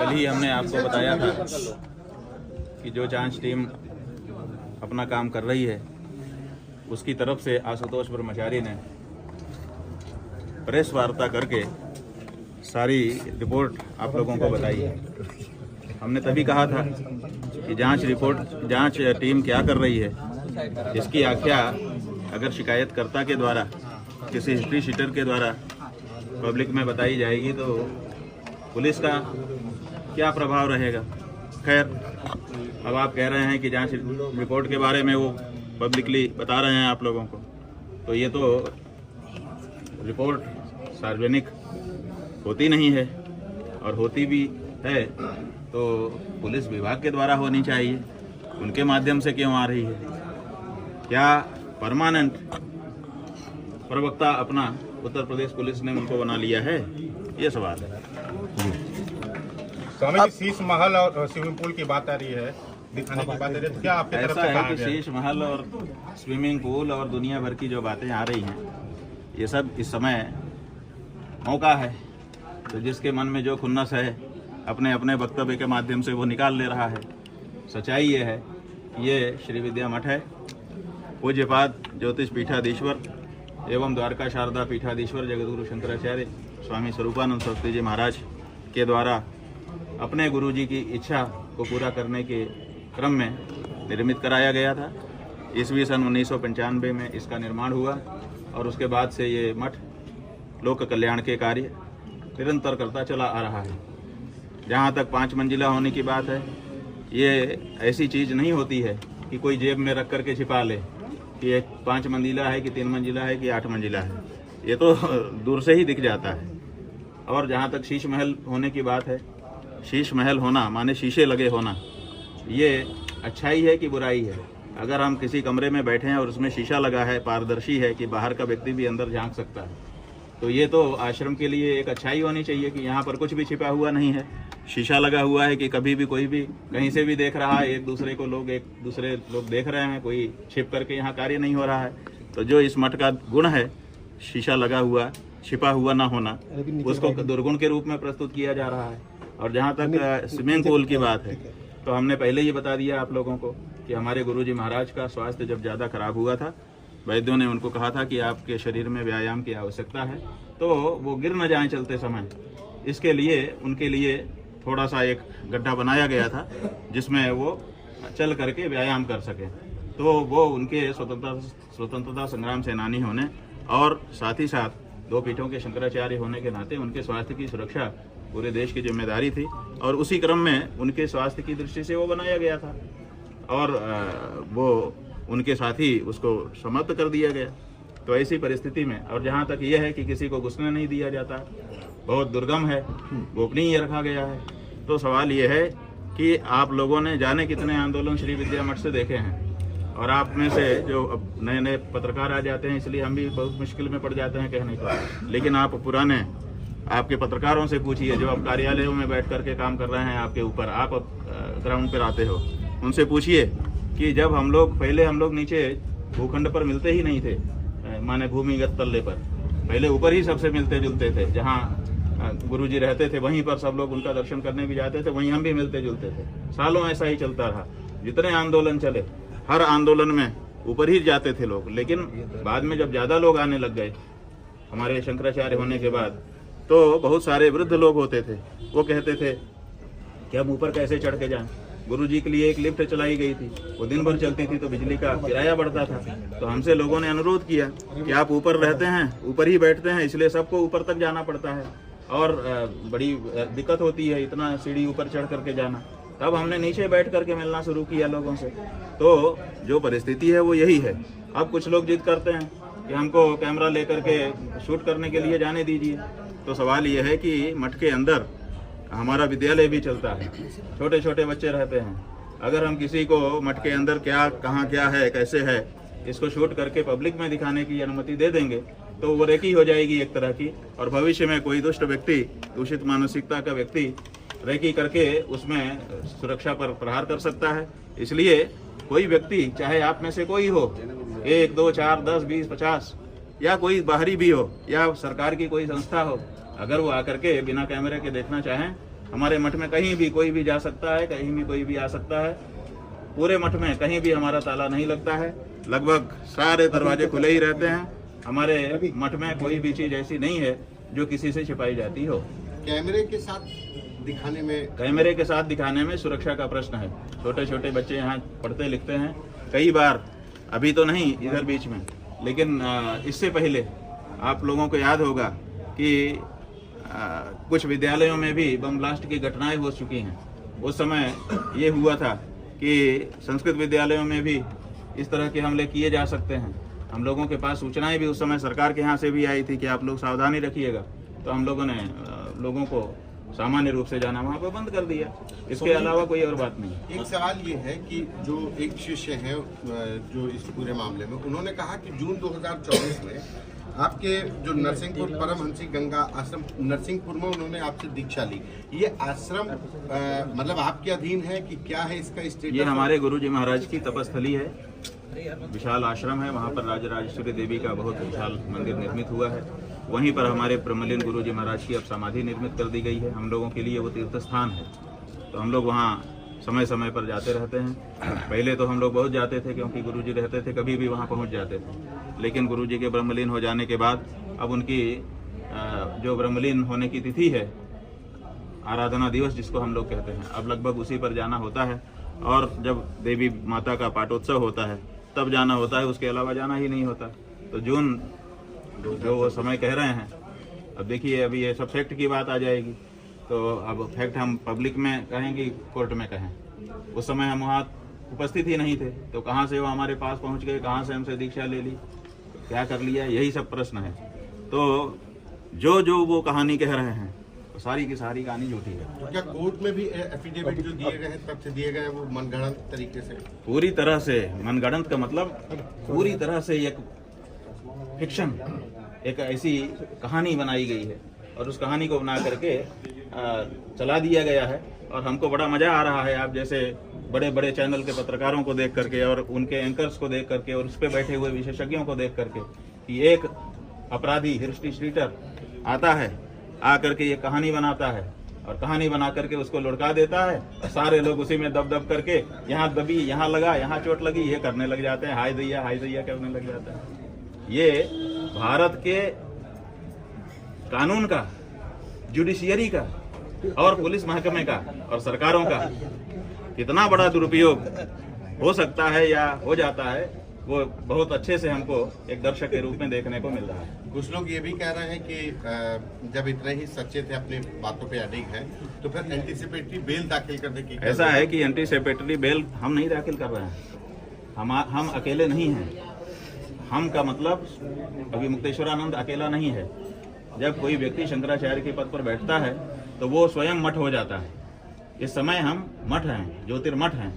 कल ही हमने आपको बताया था कि जो जांच टीम अपना काम कर रही है उसकी तरफ से आशुतोष ब्रह्मचारी ने प्रेस वार्ता करके सारी रिपोर्ट आप लोगों को बताई है। हमने तभी कहा था कि जांच टीम क्या कर रही है, इसकी आख्या अगर शिकायतकर्ता के द्वारा, किसी हिस्ट्री शीटर के द्वारा पब्लिक में बताई जाएगी तो पुलिस का क्या प्रभाव रहेगा। खैर, अब आप कह रहे हैं कि जांच रिपोर्ट के बारे में वो पब्लिकली बता रहे हैं आप लोगों को, तो ये तो रिपोर्ट सार्वजनिक होती नहीं है, और होती भी है तो पुलिस विभाग के द्वारा होनी चाहिए। उनके माध्यम से क्यों आ रही है? क्या परमानेंट प्रवक्ता अपना उत्तर प्रदेश पुलिस ने उनको बना लिया है? ये सवाल है। स्वामी जी, शीश महल और स्विमिंग पूल की बात आ रही है, दिखाने की बात आ रही है, तो क्या आपकी तरफ से ऐसा कहा है कि गया? शीश महल और स्विमिंग पूल और दुनिया भर की जो बातें आ रही हैं, ये सब इस समय मौका है, तो जिसके मन में जो खुन्नस है अपने अपने वक्तव्य के माध्यम से वो निकाल ले रहा है। सच्चाई ये है, ये श्री विद्या मठ है, पूज्यपाद ज्योतिष पीठाधीश्वर एवं द्वारका शारदा पीठाधीश्वर जगतगुरु शंकराचार्य स्वामी स्वरूपानंद सरस्वती जी महाराज के द्वारा अपने गुरु जी की इच्छा को पूरा करने के क्रम में निर्मित कराया गया था। ईस्वी सन 1995 में इसका निर्माण हुआ और उसके बाद से ये मठ लोक कल्याण के कार्य निरंतर करता चला आ रहा है। जहाँ तक 5 मंजिला होने की बात है, ये ऐसी चीज़ नहीं होती है कि कोई जेब में रख करके छिपा ले कि एक 5 मंजिला है कि 3 मंजिला है कि 8 मंजिला है, ये तो दूर से ही दिख जाता है। और जहाँ तक शीश महल होने की बात है, शीश महल होना माने शीशे लगे होना, ये अच्छाई है कि बुराई है? अगर हम किसी कमरे में बैठे हैं और उसमें शीशा लगा है, पारदर्शी है कि बाहर का व्यक्ति भी अंदर झांक सकता है, तो ये तो आश्रम के लिए एक अच्छाई होनी चाहिए कि यहाँ पर कुछ भी छिपा हुआ नहीं है। शीशा लगा हुआ है कि कभी भी कोई भी कहीं से भी देख रहा है, एक दूसरे लोग देख रहे हैं, कोई छिप करके यहाँ कार्य नहीं हो रहा है। तो जो इस मठ का गुण है, शीशा लगा हुआ, छिपा हुआ ना होना, उसको दुर्गुण के रूप में प्रस्तुत किया जा रहा है। और जहाँ तक स्विमिंग पूल की बात है, तो हमने पहले ही बता दिया आप लोगों को कि हमारे गुरुजी महाराज का स्वास्थ्य जब ज़्यादा खराब हुआ था, वैद्यों ने उनको कहा था कि आपके शरीर में व्यायाम की आवश्यकता है, तो वो गिर न जाएं चलते समय। इसके लिए उनके लिए थोड़ा सा एक गड्ढा बनाया गया था जिसमें वो चल करके व्यायाम कर सकें। तो वो उनके स्वतंत्रता संग्राम सेनानी होने और साथ ही साथ 2 पीठों के शंकराचार्य होने के नाते उनके स्वास्थ्य की सुरक्षा पूरे देश की जिम्मेदारी थी, और उसी क्रम में उनके स्वास्थ्य की दृष्टि से वो बनाया गया था और वो उनके साथ ही उसको समाप्त कर दिया गया। तो ऐसी परिस्थिति में, और जहाँ तक यह है कि किसी को घुसने नहीं दिया जाता, बहुत दुर्गम है, गोपनीय रखा गया है, तो सवाल ये है कि आप लोगों ने जाने कितने आंदोलन श्री विद्या मठ से देखे हैं, और आप में से जो अब नए नए पत्रकार आ जाते हैं, इसलिए हम भी बहुत मुश्किल में पड़ जाते हैं कहने को। लेकिन आप पुराने आपके पत्रकारों से पूछिए जो अब कार्यालयों में बैठ करके काम कर रहे हैं आपके ऊपर, आप अब ग्राउंड पर आते हो, उनसे पूछिए कि जब हम लोग नीचे भूखंड पर मिलते ही नहीं थे, माने भूमिगत तल्ले पर, पहले ऊपर ही सबसे मिलते जुलते थे। जहाँ गुरुजी रहते थे वहीं पर सब लोग उनका दर्शन करने भी जाते थे, वहीं हम भी मिलते जुलते थे। सालों ऐसा ही चलता रहा। जितने आंदोलन चले, हर आंदोलन में ऊपर ही जाते थे लोग। लेकिन बाद में जब ज़्यादा लोग आने लग गए हमारे शंकराचार्य होने के बाद, तो बहुत सारे वृद्ध लोग होते थे, वो कहते थे कि हम ऊपर कैसे चढ़ के जाएं। गुरुजी के लिए एक लिफ्ट चलाई गई थी, वो दिन भर चलती थी तो बिजली का किराया बढ़ता था। तो हमसे लोगों ने अनुरोध किया कि आप ऊपर रहते हैं, ऊपर ही बैठते हैं, इसलिए सबको ऊपर तक जाना पड़ता है और बड़ी दिक्कत होती है इतना सीढ़ी ऊपर चढ़ करके जाना। तब हमने नीचे बैठ करके मिलना शुरू किया लोगों से। तो जो परिस्थिति है वो यही है। अब कुछ लोग जिद करते हैं कि हमको कैमरा लेकर के शूट करने के लिए जाने दीजिए। तो सवाल ये है कि मठ के अंदर हमारा विद्यालय भी चलता है, छोटे छोटे बच्चे रहते हैं। अगर हम किसी को मठ के अंदर क्या कहाँ क्या है कैसे है इसको शूट करके पब्लिक में दिखाने की अनुमति दे देंगे तो वो रेकी हो जाएगी एक तरह की, और भविष्य में कोई दुष्ट व्यक्ति, दूषित मानसिकता का व्यक्ति रेकी करके उसमें सुरक्षा पर प्रहार कर सकता है। इसलिए कोई व्यक्ति, चाहे आप में से कोई हो, 1, 2, 4, 10, 20, 50 या कोई बाहरी भी हो या सरकार की कोई संस्था हो, अगर वो आकर के बिना कैमरे के देखना चाहें, हमारे मठ में कहीं भी कोई भी जा सकता है, कहीं भी कोई भी आ सकता है। पूरे मठ में कहीं भी हमारा ताला नहीं लगता है, लगभग सारे दरवाजे खुले ही रहते हैं। हमारे मठ में कोई भी चीज ऐसी नहीं है जो किसी से छिपाई जाती हो। कैमरे के साथ दिखाने में सुरक्षा का प्रश्न है। छोटे छोटे बच्चे यहाँ पढ़ते लिखते हैं, कई बार, अभी तो नहीं इधर बीच में, लेकिन इससे पहले आप लोगों को याद होगा कि कुछ विद्यालयों में भी बम ब्लास्ट की घटनाएं हो चुकी हैं। उस समय ये हुआ था कि संस्कृत विद्यालयों में भी इस तरह के हमले किए जा सकते हैं। हम लोगों के पास सूचनाएं भी उस समय सरकार के यहाँ से भी आई थी कि आप लोग सावधानी रखिएगा, तो हम लोगों ने लोगों को सामान्य रूप से जाना वहाँ पर बंद कर दिया। इसके अलावा कोई और बात नहीं। एक सवाल ये है कि जो एक शिष्य हैं जो इस पूरे मामले में, उन्होंने कहा कि जून 2024 में आपके जो नरसिंहपुर परमहंसी गंगा आश्रम नरसिंहपुर में उन्होंने आपसे दीक्षा ली। ये आश्रम मतलब आपके अधीन है कि क्या है इसका स्टेटस? ये हमारे गुरुजी महाराज की तपस्थली है, विशाल आश्रम है। वहाँ पर राजराजेश्वरी देवी का बहुत विशाल मंदिर निर्मित हुआ है। वहीं पर हमारे ब्रह्मलीन गुरुजी महाराज की अब समाधि निर्मित कर दी गई है। हम लोगों के लिए वो तीर्थ स्थान है, तो हम लोग वहाँ समय समय पर जाते रहते हैं। पहले तो हम लोग बहुत जाते थे क्योंकि गुरुजी रहते थे, कभी भी वहाँ पहुँच जाते थे। लेकिन गुरुजी के ब्रह्मलीन हो जाने के बाद अब उनकी जो ब्रह्मलीन होने की तिथि है, आराधना दिवस जिसको हम लोग कहते हैं, अब लगभग उसी पर जाना होता है। और जब देवी माता का पाटोत्सव होता है तब जाना होता है, उसके अलावा जाना ही नहीं होता। तो जून जो वो समय कह रहे हैं, अब देखिए अभी ये सब फैक्ट की बात आ जाएगी, तो अब फैक्ट हम पब्लिक में कहें कि कोर्ट में कहें। उस समय हम वहाँ उपस्थित ही नहीं थे, तो कहाँ से वो हमारे पास पहुँच गए, कहाँ से हमसे दीक्षा ले ली, क्या कर लिया, यही सब प्रश्न है। तो जो वो कहानी कह रहे हैं तो सारी की सारी कहानी झूठी है। तो क्या कोर्ट में भी एफिडेविट जो दिए गए हैं तब से दिए गए हैं वो मनगढ़ंत तरीके से? पूरी तरह से मनगढ़ंत का मतलब पूरी तरह से एक फिक्शन, एक ऐसी कहानी बनाई गई है और उस कहानी को बना करके चला दिया गया है। और हमको बड़ा मजा आ रहा है, आप जैसे बड़े बड़े चैनल के पत्रकारों को देख करके और उनके एंकर्स को देख करके और उस पर बैठे हुए विशेषज्ञों को देख करके कि एक अपराधी हिस्ट्री आता है, आ करके ये कहानी बनाता है और कहानी बना करके उसको लुढ़का देता है और सारे लोग उसी में दब करके यहाँ दबी, यहाँ लगा, यहाँ चोट लगी, ये करने लग जाते हैं, हाय दैया करने लग जाते हैं। ये भारत के कानून का, जुडिशियरी का और पुलिस महकमे का और सरकारों का कितना बड़ा दुरुपयोग हो सकता है या हो जाता है, वो बहुत अच्छे से हमको एक दर्शक के रूप में देखने को मिल रहा है। कुछ लोग ये भी कह रहे हैं कि जब इतने ही सच्चे थे, अपनी बातों पे अडिग हैं, तो फिर एंटीसिपेटरी बेल दाखिल करने की ऐसा है कि एंटीसिपेटरी बेल हम नहीं दाखिल कर रहे हैं, हम अकेले नहीं हैं। हम का मतलब अभी मुक्तेश्वरानंद अकेला नहीं है। जब कोई व्यक्ति शंकराचार्य के पद पर बैठता है तो वो स्वयं मठ हो जाता है। इस समय हम मठ हैं, ज्योतिर्मठ हैं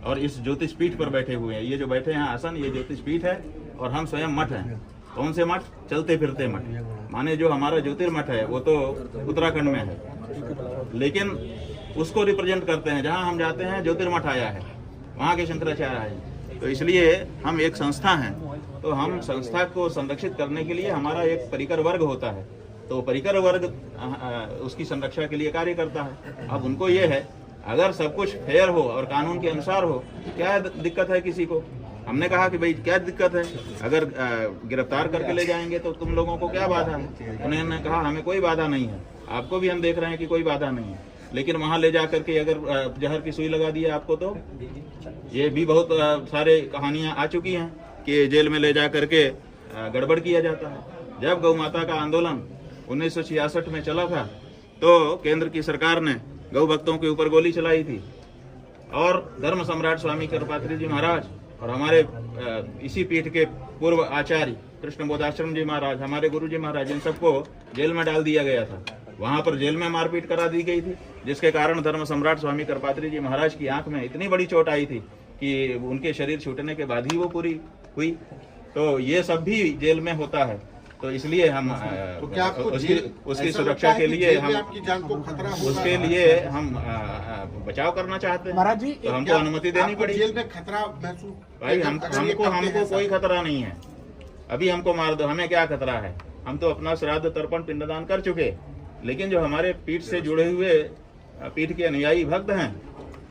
और इस ज्योतिष पीठ पर बैठे हुए हैं। ये जो बैठे हैं आसन, ये ज्योतिष पीठ है और हम स्वयं मठ हैं। कौन से मठ? चलते फिरते मठ। माने जो हमारा ज्योतिर्मठ है वो तो उत्तराखंड में है, लेकिन उसको रिप्रेजेंट करते हैं। जहाँ हम जाते हैं ज्योतिर्मठ आया है, वहाँ के शंकराचार्य आए हैं। तो इसलिए हम एक संस्था हैं, तो हम संस्था को संरक्षित करने के लिए हमारा एक परिकर वर्ग होता है, तो परिकर वर्ग उसकी संरक्षा के लिए कार्य करता है। अब उनको ये है, अगर सब कुछ फेयर हो और कानून के अनुसार हो, क्या दिक्कत है किसी को? हमने कहा कि भाई क्या दिक्कत है, अगर गिरफ्तार करके ले जाएंगे तो तुम लोगों को क्या बाधा है? उन्होंने कहा हमें कोई बाधा नहीं है, आपको भी हम देख रहे हैं कि कोई बाधा नहीं है, लेकिन वहां ले जा करके अगर जहर की सुई लगा दी आपको, तो ये भी बहुत सारे कहानियां आ चुकी हैं कि जेल में ले जा करके गड़बड़ किया जाता है। जब गौ माता का आंदोलन 1966 में चला था तो केंद्र की सरकार ने गौ भक्तों के ऊपर गोली चलाई थी और धर्म सम्राट स्वामी कृपात्री जी महाराज और हमारे इसी पीठ के पूर्व आचार्य कृष्ण बोधाश्रम जी महाराज, हमारे गुरु जी महाराज, इन सबको जेल में डाल दिया गया था। वहां पर जेल में मारपीट करा दी गई थी, जिसके कारण धर्म सम्राट स्वामी कृपात्री जी महाराज की आंख में इतनी बड़ी चोट आई थी कि उनके शरीर छूटने के बाद ही वो पूरी हुई। तो ये सब भी जेल में होता है, तो इसलिए हम तो क्या उसकी सुरक्षा के लिए हम आपकी जान को खतरा होगा? उसके लिए हम बचाव करना चाहते हैं, महाराज जी, तो हमको अनुमति देनी पड़ेगी। जेल में खतरा महसूस? भाई हमको कोई खतरा नहीं है। अभी हमको मार दो, हमें क्या खतरा है? हम तो अपना श्राद्ध तर्पण पिंडदान कर चुके, लेकिन जो हमारे पीठ से जुड़े हुए पीठ के अनुयायी भक्त हैं,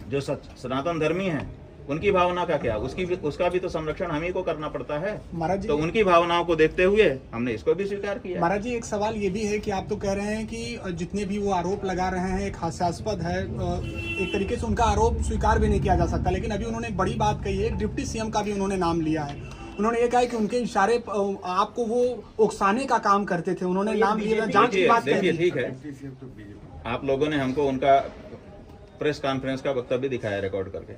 जो सनातन धर्मी हैं, उनकी भावना का क्या, उसका भी तो संरक्षण हम ही को करना पड़ता है। महाराज जी, तो उनकी भावनाओं को देखते हुए हमने इसको भी स्वीकार किया। महाराज जी, एक सवाल ये भी है कि आप तो कह रहे हैं कि जितने भी वो आरोप लगा रहे हैं एक हास्यास्पद है, एक तरीके से उनका आरोप स्वीकार भी नहीं किया जा सकता, लेकिन अभी उन्होंने एक बड़ी बात कही है, डिप्टी सीएम का भी उन्होंने नाम लिया है। उन्होंने ये कहा है कि उनके इशारे आपको वो उकसाने का काम करते थे, उन्होंने नाम लिया, जांच की बात कही। देखिए, ठीक है, आप लोगों ने हमको उनका प्रेस कॉन्फ्रेंस का वक्तव्य दिखाया रिकॉर्ड करके,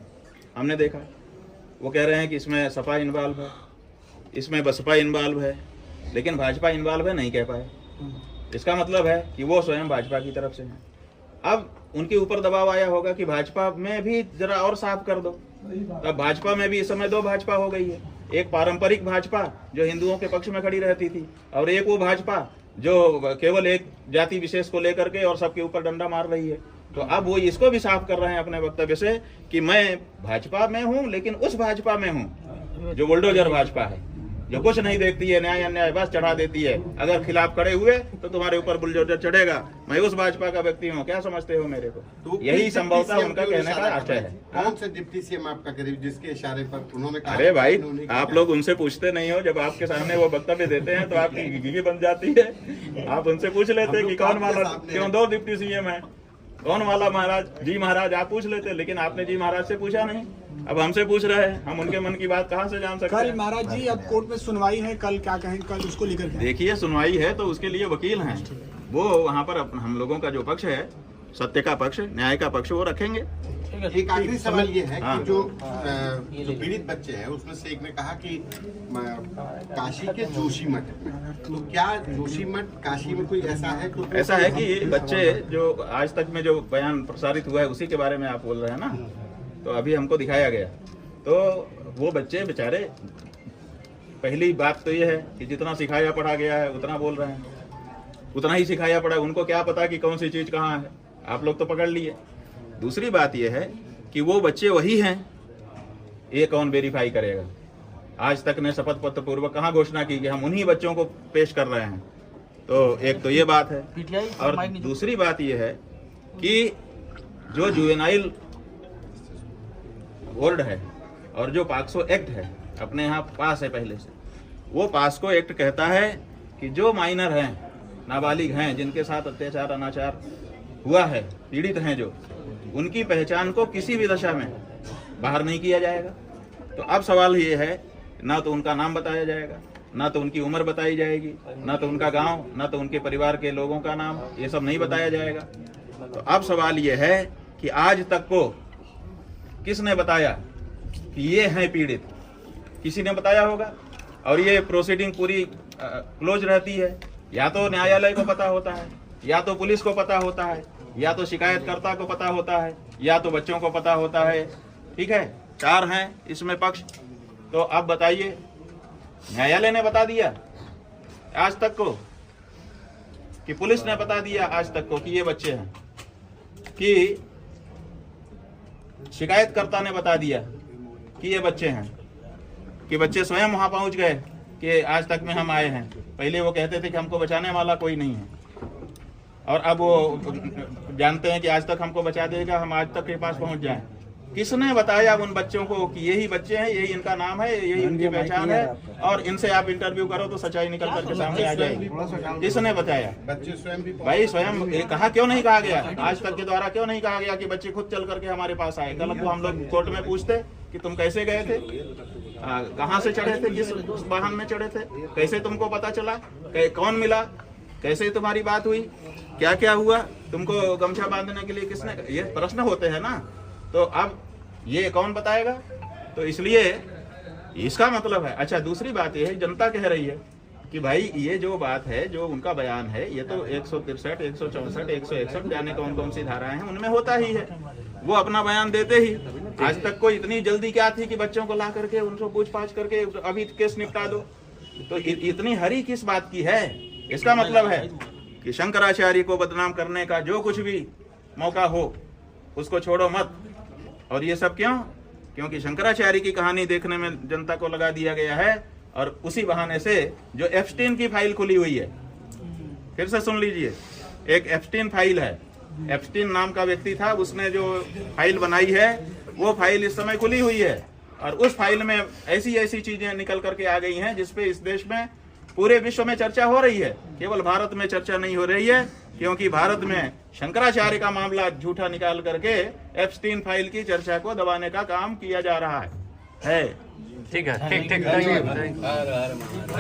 हमने देखा। वो कह रहे हैं कि इसमें सपा इन्वॉल्व है, इसमें बसपा इन्वॉल्व है, लेकिन भाजपा इन्वॉल्व है नहीं कह पाए। इसका मतलब है कि वो स्वयं भाजपा की तरफ से हैं। अब उनके ऊपर दबाव आया होगा कि भाजपा में भी जरा और साफ कर दो। अब भाजपा में भी इस समय दो भाजपा हो गई है, एक पारंपरिक भाजपा जो हिंदुओं के पक्ष में खड़ी रहती थी, और एक वो भाजपा जो केवल एक जाति विशेष को लेकर के और सबके ऊपर डंडा मार रही है। तो अब वो इसको भी साफ कर रहे हैं अपने वक्तव्य से कि मैं भाजपा में हूं, लेकिन उस भाजपा में हूं जो बुलडोजर भाजपा है, जो कुछ नहीं देखती है, न्याय अन्याय बस चढ़ा देती है। अगर खिलाफ खड़े हुए तो तुम्हारे ऊपर बुलडोजर चढ़ेगा। मैं उस भाजपा का व्यक्ति हूँ, क्या समझते हो मेरे को? तो यही संभवतः उनका कहने का आशय है। कौन से डिप्टी सीएम आपका करीब जिसके इशारे पर उन्होंने कहा? अरे भाई, आप लोग उनसे पूछते नहीं हो, जब आपके सामने वो वक्तव्य देते हैं तो आपकी घिघी बन जाती है। आप उनसे पूछ लेते कि कौन वाला, क्यों दो डिप्टी सीएम है, कौन वाला महाराज, जी महाराज आप पूछ लेते, लेकिन आपने जी महाराज से पूछा नहीं। अब हमसे पूछ रहे हैं, हम उनके मन की बात कहाँ से जान सकते कल हैं? महाराज जी अब कोर्ट में सुनवाई है, कल क्या कहें, कल उसको लेकर के? देखिए, सुनवाई है तो उसके लिए वकील हैं, वो वहाँ पर हम लोगों का जो पक्ष है, सत्य का पक्ष, न्याय का पक्ष, वो रखेंगे। एक आखिरी सवाल ये है हाँ। कि जो पीड़ित बच्चे हैं उसमें से एक ने कहा कि काशी के जोशीमठ, तो क्या जोशीमठ काशी में कोई ऐसा है? तो ऐसा है कि बच्चे जो आज तक में जो बयान प्रसारित हुआ है उसी के बारे में आप बोल रहे हैं ना, तो अभी हमको दिखाया गया, तो वो बच्चे बेचारे, पहली बात तो ये है कि जितना सिखाया पढ़ा गया है उतना बोल रहे हैं, उतना ही सिखाया पड़ा, उनको क्या पता कि कौन सी चीज कहाँ है, आप लोग तो पकड़ लिए। दूसरी बात यह है कि वो बच्चे वही हैं, ये कौन वेरीफाई करेगा? आज तक ने शपथ पत्र पूर्वक कहाँ घोषणा की कि हम उन्हीं बच्चों को पेश कर रहे हैं? तो एक तो ये बात है, और दूसरी बात ये है कि जो जुवेनाइल बोर्ड है और जो पाक्सो एक्ट है अपने यहाँ पास है पहले से, वो पास्को एक्ट कहता है कि जो माइनर हैं, नाबालिग हैं, जिनके साथ अत्याचार अनाचार हुआ है, पीड़ित हैं जो, उनकी पहचान को किसी भी दशा में बाहर नहीं किया जाएगा। तो अब सवाल ये है, ना तो उनका नाम बताया जाएगा, ना तो उनकी उम्र बताई जाएगी, ना तो उनका गांव, ना तो उनके परिवार के लोगों का नाम, ये सब नहीं बताया जाएगा। तो अब सवाल ये है कि आज तक को किसने बताया कि ये हैं पीड़ित? किसी ने बताया होगा, और ये प्रोसीडिंग पूरी क्लोज रहती है। या तो न्यायालय को पता होता है, या तो पुलिस को पता होता है, या तो शिकायतकर्ता को पता होता है, या तो बच्चों को पता होता है। ठीक है, 4 हैं इसमें पक्ष। तो अब बताइए, न्यायालय ने बता दिया आज तक को, कि पुलिस ने बता दिया आज तक को कि ये बच्चे हैं, कि शिकायतकर्ता ने बता दिया कि ये बच्चे हैं, कि बच्चे स्वयं वहां पहुंच गए कि आज तक में हम आए हैं। पहले वो कहते थे कि हमको बचाने वाला कोई नहीं है, और अब वो जानते हैं कि आज तक हमको बचा देगा, हम आज तक के पास पहुंच जाएं। किसने बताया उन बच्चों को कि यही बच्चे हैं, यही इनका नाम है, यही इनकी पहचान है, और इनसे आप इंटरव्यू करो तो सच्चाई निकल करके सामने आ जाएगी? किसने बताया? बच्चे स्वयं भी भाई स्वयं ये कहा क्यों नहीं कहा गया? आज तक के द्वारा क्यों नहीं कहा गया कि बच्चे खुद चल करके हमारे पास आए? कल को हम लोग कोर्ट में पूछते कि तुम कैसे गए थे, कहाँ से चढ़े थे, किस वाहन में चढ़े थे, कैसे तुमको पता चला, कौन मिला, कैसे तुम्हारी बात हुई, क्या क्या हुआ, तुमको गमछा बांधने के लिए किसने, ये प्रश्न होते हैं ना। तो अब ये कौन बताएगा? तो इसलिए इसका मतलब है। अच्छा, दूसरी बात ये है, जनता कह रही है कि भाई ये जो बात है, जो उनका बयान है, ये तो 163, 164, 161 जाने कौन कौन सी धाराएं हैं उनमें होता ही है। वो अपना बयान देते ही, आज तक को इतनी जल्दी क्या थी कि बच्चों को ला करके उनको पूछताछ करके अभी केस निपटा दो? तो इतनी हरी किस बात की है? इसका मतलब है कि शंकराचार्य को बदनाम करने का जो कुछ भी मौका हो उसको छोड़ो मत। और ये सब क्यों? क्योंकि शंकराचार्य की कहानी देखने में जनता को लगा दिया गया है, और उसी बहाने से जो एप्स्टीन की फाइल खुली हुई है, फिर से सुन लीजिए, एक एप्स्टीन फाइल है एप्स्टीन नाम का व्यक्ति था, उसने जो फाइल बनाई है वो फाइल इस समय खुली हुई है और उस फाइल में ऐसी ऐसी चीजें निकल करके आ गई हैं जिसपे इस देश में पूरे विश्व में चर्चा हो रही है, केवल भारत में चर्चा नहीं हो रही है, क्योंकि भारत में शंकराचार्य का मामला झूठा निकाल करके एप्स्टीन फाइल की चर्चा को दबाने का काम किया जा रहा है। ठीक है, ठीक।